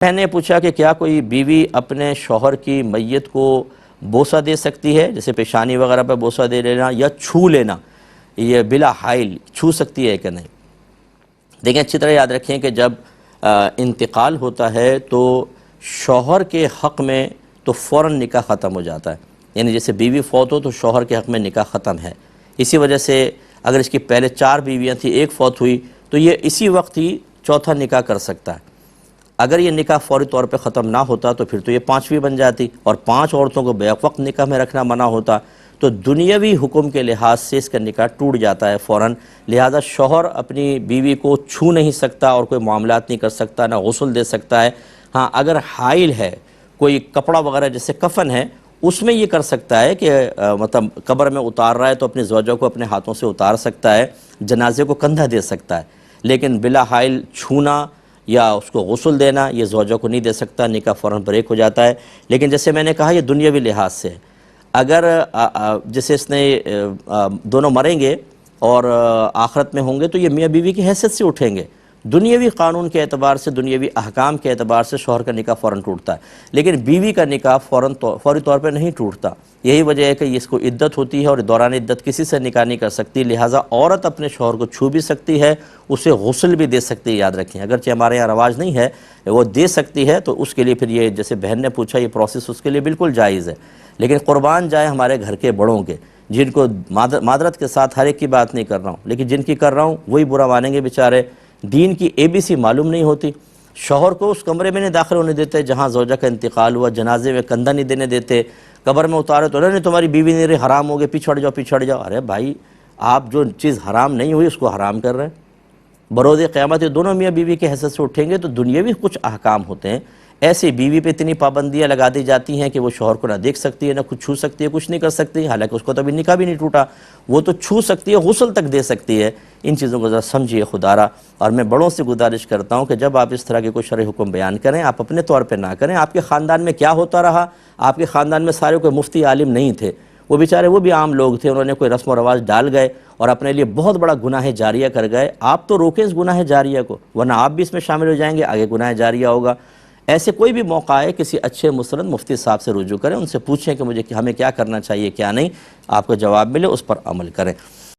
میں نے پوچھا کہ کیا کوئی بیوی اپنے شوہر کی میت کو بوسہ دے سکتی ہے، جیسے پیشانی وغیرہ پہ بوسہ دے لینا یا چھو لینا، یہ بلا حائل چھو سکتی ہے کہ نہیں؟ دیکھیں اچھی طرح یاد رکھیں کہ جب انتقال ہوتا ہے تو شوہر کے حق میں تو فوراً نکاح ختم ہو جاتا ہے، یعنی جیسے بیوی فوت ہو تو شوہر کے حق میں نکاح ختم ہے۔ اسی وجہ سے اگر اس کی پہلے 4 بیویاں تھیں، ایک فوت ہوئی تو یہ اسی وقت ہی چوتھا نکاح کر سکتا ہے۔ اگر یہ نکاح فوری طور پہ ختم نہ ہوتا تو پھر تو یہ 5ویں بن جاتی اور 5 عورتوں کو بیک وقت نکاح میں رکھنا منع ہوتا، تو دنیاوی حکم کے لحاظ سے اس کا نکاح ٹوٹ جاتا ہے فوراً۔ لہذا شوہر اپنی بیوی کو چھو نہیں سکتا اور کوئی معاملات نہیں کر سکتا، نہ غسل دے سکتا ہے۔ ہاں اگر حائل ہے، کوئی کپڑا وغیرہ جیسے کفن ہے، اس میں یہ کر سکتا ہے کہ مطلب قبر میں اتار رہا ہے تو اپنی زوجہ کو اپنے ہاتھوں سے اتار سکتا ہے، جنازے کو کندھا دے سکتا ہے، لیکن بلا حائل چھونا یا اس کو غسل دینا یہ زوجہ کو نہیں دے سکتا، نکاح فوراً بریک ہو جاتا ہے۔ لیکن جیسے میں نے کہا یہ دنیاوی لحاظ سے، اگر جیسے اس نے دونوں مریں گے اور آخرت میں ہوں گے تو یہ میاں بیوی کی حیثیت سے اٹھیں گے، دنیاوی قانون کے اعتبار سے، دنیاوی احکام کے اعتبار سے شوہر کا نکاح فوراً ٹوٹتا ہے، لیکن بیوی کا نکاح فوری طور پہ نہیں ٹوٹتا۔ یہی وجہ ہے کہ اس کو عدت ہوتی ہے اور دوران عدت کسی سے نکاح نہیں کر سکتی، لہٰذا عورت اپنے شوہر کو چھو بھی سکتی ہے، اسے غسل بھی دے سکتی ہے۔ یاد رکھیں اگرچہ ہمارے یہاں رواج نہیں ہے، وہ دے سکتی ہے، تو اس کے لیے پھر یہ جیسے بہن نے پوچھا یہ پروسیس اس کے لیے بالکل جائز ہے۔ لیکن قربان جائے ہمارے گھر کے بڑوں کے، جن کو معذرت کے ساتھ ہر ایک کی بات نہیں کر رہا ہوں، لیکن جن کی کر رہا ہوں وہی برا مانیں گے بیچارے، دین کی ABC معلوم نہیں ہوتی، شوہر کو اس کمرے میں نہیں داخل ہونے دیتے جہاں زوجہ کا انتقال ہوا، جنازے میں کندھا نہیں دینے دیتے، قبر میں اتارے تو نہیں تمہاری بیوی نہیں رہی، حرام ہو گئے، پچھڑ جاؤ۔ ارے بھائی آپ جو چیز حرام نہیں ہوئی اس کو حرام کر رہے ہیں۔ بروز قیامت دونوں میاں بیوی کے حیثیت سے اٹھیں گے تو دنیاوی کچھ احکام ہوتے ہیں، ایسے بیوی پہ اتنی پابندیاں لگا دی جاتی ہیں کہ وہ شوہر کو نہ دیکھ سکتی ہے، نہ کچھ چھو سکتی ہے، کچھ نہیں کر سکتی، حالانکہ اس کو تو ابھی نکاح بھی نہیں ٹوٹا، وہ تو چھو سکتی ہے، غسل تک دے سکتی ہے۔ ان چیزوں کو ذرا سمجھیے خدا را، اور میں بڑوں سے گزارش کرتا ہوں کہ جب آپ اس طرح کے کوئی شرعی حکم بیان کریں آپ اپنے طور پہ نہ کریں۔ آپ کے خاندان میں کیا ہوتا رہا، آپ کے خاندان میں سارے کوئی مفتی عالم نہیں تھے، وہ بیچارے وہ بھی عام لوگ تھے، انہوں نے کوئی رسم و رواج ڈال گئے اور اپنے لیے بہت بڑا گناہ جاریہ کر گئے۔ آپ تو روکیں اس گناہ جاریہ کو، ورنہ آپ بھی اس میں شامل ہو جائیں گے، آگے گناہ جاریہ ہوگا۔ ایسے کوئی بھی موقع آئے کسی اچھے مستند مفتی صاحب سے رجوع کریں، ان سے پوچھیں کہ ہمیں کیا کرنا چاہیے کیا نہیں، آپ کو جواب ملے اس پر عمل کریں۔